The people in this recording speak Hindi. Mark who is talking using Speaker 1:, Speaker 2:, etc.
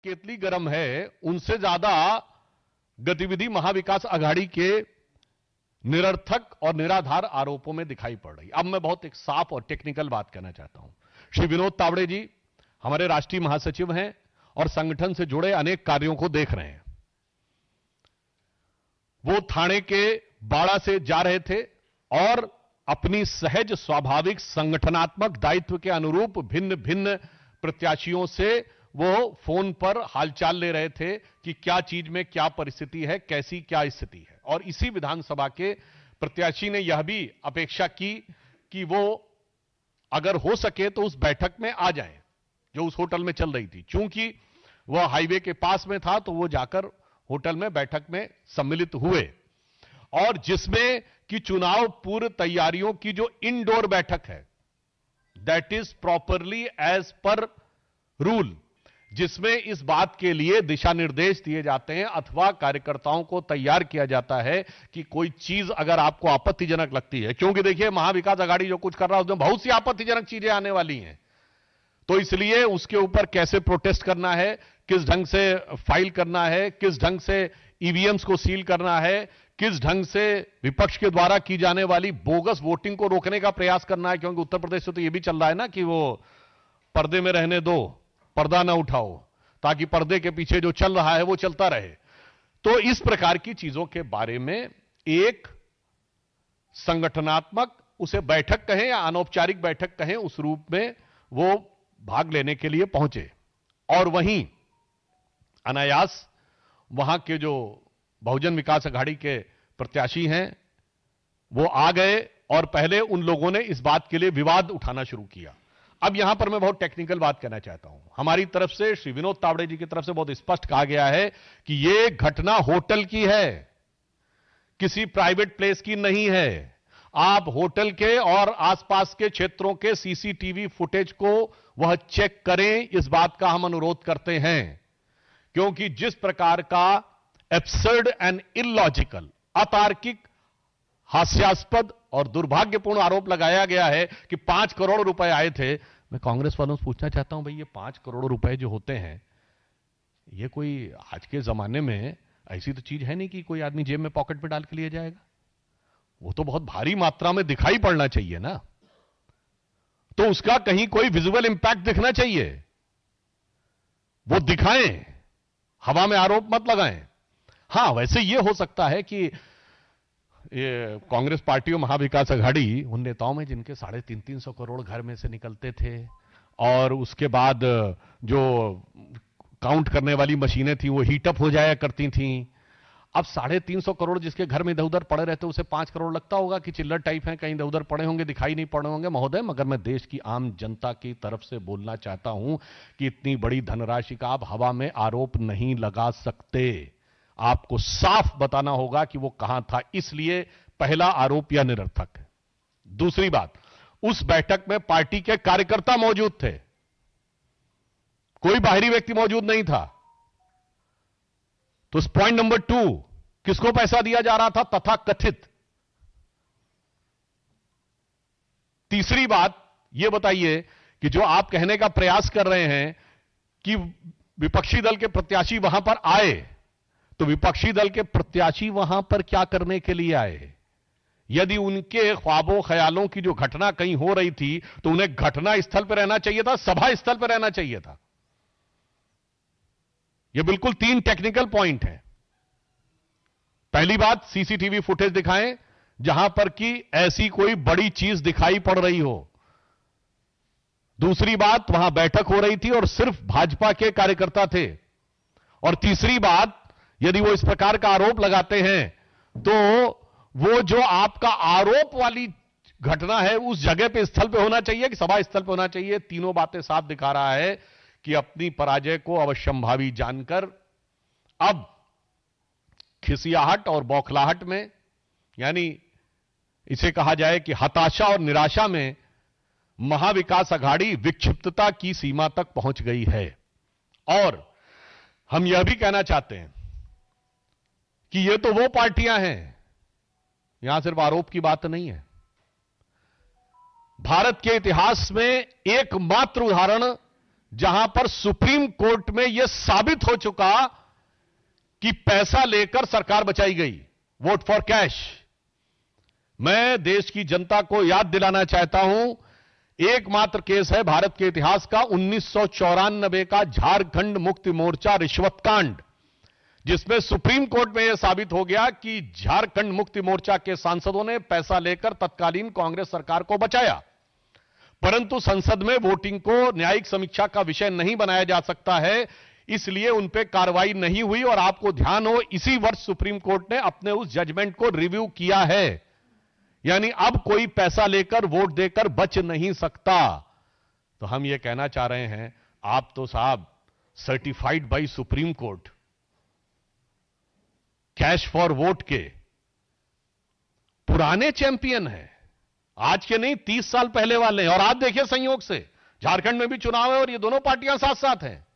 Speaker 1: केतली गर्म है उनसे ज्यादा गतिविधि महाविकास आघाड़ी के निरर्थक और निराधार आरोपों में दिखाई पड़ रही। अब मैं बहुत एक साफ और टेक्निकल बात कहना चाहता हूं। श्री विनोद तावड़े जी हमारे राष्ट्रीय महासचिव हैं और संगठन से जुड़े अनेक कार्यों को देख रहे हैं। वो थाने के बाड़ा से जा रहे थे और अपनी सहज स्वाभाविक संगठनात्मक दायित्व के अनुरूप भिन्न भिन्न प्रत्याशियों से वो फोन पर हालचाल ले रहे थे कि क्या चीज में क्या परिस्थिति है, कैसी क्या स्थिति है। और इसी विधानसभा के प्रत्याशी ने यह भी अपेक्षा की कि वो अगर हो सके तो उस बैठक में आ जाएं जो उस होटल में चल रही थी। चूंकि वह हाईवे के पास में था तो वो जाकर होटल में बैठक में सम्मिलित हुए और जिसमें कि चुनाव पूर्व तैयारियों की जो इंडोर बैठक है that is properly as per rule, जिसमें इस बात के लिए दिशा निर्देश दिए जाते हैं अथवा कार्यकर्ताओं को तैयार किया जाता है कि कोई चीज अगर आपको आपत्तिजनक लगती है, क्योंकि देखिए महाविकास आघाड़ी जो कुछ कर रहा है उसमें बहुत सी आपत्तिजनक चीजें आने वाली हैं, तो इसलिए उसके ऊपर कैसे प्रोटेस्ट करना है, किस ढंग से फाइल करना है, किस ढंग से ईवीएम्स को सील करना है, किस ढंग से विपक्ष के द्वारा की जाने वाली बोगस वोटिंग को रोकने का प्रयास करना है। क्योंकि उत्तर प्रदेश से तो यह भी चल रहा है ना कि वो पर्दे में रहने दो, पर्दा ना उठाओ, ताकि पर्दे के पीछे जो चल रहा है वो चलता रहे। तो इस प्रकार की चीजों के बारे में एक संगठनात्मक, उसे बैठक कहें या अनौपचारिक बैठक कहें, उस रूप में वो भाग लेने के लिए पहुंचे और वहीं अनायास वहां के जो बहुजन विकास आघाड़ी के प्रत्याशी हैं वो आ गए और पहले उन लोगों ने इस बात के लिए विवाद उठाना शुरू किया। अब यहां पर मैं बहुत टेक्निकल बात कहना चाहता हूं। हमारी तरफ से, श्री विनोद तावड़े जी की तरफ से बहुत स्पष्ट कहा गया है कि यह घटना होटल की है, किसी प्राइवेट प्लेस की नहीं है। आप होटल के और आसपास के क्षेत्रों के सीसीटीवी फुटेज को वह चेक करें, इस बात का हम अनुरोध करते हैं। क्योंकि जिस प्रकार का एब्सर्ड एंड इलॉजिकल, अतार्किक, हास्यास्पद और दुर्भाग्यपूर्ण आरोप लगाया गया है कि 5 करोड़ रुपए आए थे। मैं कांग्रेस वालों से पूछना चाहता हूं, भाई ये 5 करोड़ रुपए जो होते हैं, ये कोई आज के जमाने में ऐसी तो चीज है नहीं कि कोई आदमी जेब में पॉकेट में डाल के लिए जाएगा। वो तो बहुत भारी मात्रा में दिखाई पड़ना चाहिए ना, तो उसका कहीं कोई विजुअल इंपैक्ट दिखना चाहिए, वो दिखाएं, हवा में आरोप मत लगाएं। हां, वैसे ये हो सकता है कि ये कांग्रेस पार्टी और महाविकास आघाड़ी उन नेताओं में जिनके 350 करोड़ घर में से निकलते थे और उसके बाद जो काउंट करने वाली मशीनें थी वो हीटअप हो जाया करती थी। अब 350 करोड़ जिसके घर में इधर उधर पड़े रहते उसे 5 करोड़ लगता होगा कि चिल्लर टाइप है, कहीं इधर उधर पड़े होंगे, दिखाई नहीं पड़े होंगे। महोदय, मगर मैं देश की आम जनता की तरफ से बोलना चाहता हूं कि इतनी बड़ी धनराशि का आप हवा में आरोप नहीं लगा सकते। आपको साफ बताना होगा कि वो कहां था। इसलिए पहला आरोप यह निरर्थक है। दूसरी बात, उस बैठक में पार्टी के कार्यकर्ता मौजूद थे, कोई बाहरी व्यक्ति मौजूद नहीं था। तो पॉइंट नंबर 2, किसको पैसा दिया जा रहा था तथा कथित। तीसरी बात यह बताइए कि जो आप कहने का प्रयास कर रहे हैं कि विपक्षी दल के प्रत्याशी वहां पर आए, तो विपक्षी दल के प्रत्याशी वहां पर क्या करने के लिए आए? यदि उनके ख्वाबों ख्यालों की जो घटना कहीं हो रही थी तो उन्हें घटना स्थल पर रहना चाहिए था, सभा स्थल पर रहना चाहिए था। यह बिल्कुल 3 टेक्निकल पॉइंट है। पहली बात, सीसीटीवी फुटेज दिखाएं जहां पर कि ऐसी कोई बड़ी चीज दिखाई पड़ रही हो। दूसरी बात, वहां बैठक हो रही थी और सिर्फ भाजपा के कार्यकर्ता थे। और तीसरी बात, यदि वो इस प्रकार का आरोप लगाते हैं तो वो जो आपका आरोप वाली घटना है उस जगह पे, स्थल पे होना चाहिए कि सभा स्थल पे होना चाहिए। तीनों बातें साफ दिखा रहा है कि अपनी पराजय को अवश्यंभावी जानकर अब खिसियाहट और बौखलाहट में, यानी इसे कहा जाए कि हताशा और निराशा में, महाविकास आघाड़ी विक्षिप्तता की सीमा तक पहुंच गई है। और हम यह भी कहना चाहते हैं कि ये तो वो पार्टियां हैं, यहां सिर्फ आरोप की बात नहीं है। भारत के इतिहास में एकमात्र उदाहरण जहां पर सुप्रीम कोर्ट में यह साबित हो चुका कि पैसा लेकर सरकार बचाई गई, वोट फॉर कैश। मैं देश की जनता को याद दिलाना चाहता हूं, एकमात्र केस है भारत के इतिहास का 1994 का झारखंड मुक्ति मोर्चा रिश्वत कांड, जिसमें सुप्रीम कोर्ट में यह साबित हो गया कि झारखंड मुक्ति मोर्चा के सांसदों ने पैसा लेकर तत्कालीन कांग्रेस सरकार को बचाया। परंतु संसद में वोटिंग को न्यायिक समीक्षा का विषय नहीं बनाया जा सकता है, इसलिए उन पे कार्रवाई नहीं हुई। और आपको ध्यान हो, इसी वर्ष सुप्रीम कोर्ट ने अपने उस जजमेंट को रिव्यू किया है, यानी अब कोई पैसा लेकर वोट देकर बच नहीं सकता। तो हम यह कहना चाह रहे हैं, आप तो साहब certified by supreme court cash for vote के पुराने चैंपियन हैं, आज के नहीं 30 साल पहले वाले हैं। और आज देखिए, संयोग से झारखंड में भी चुनाव है और ये दोनों पार्टियां साथ साथ हैं।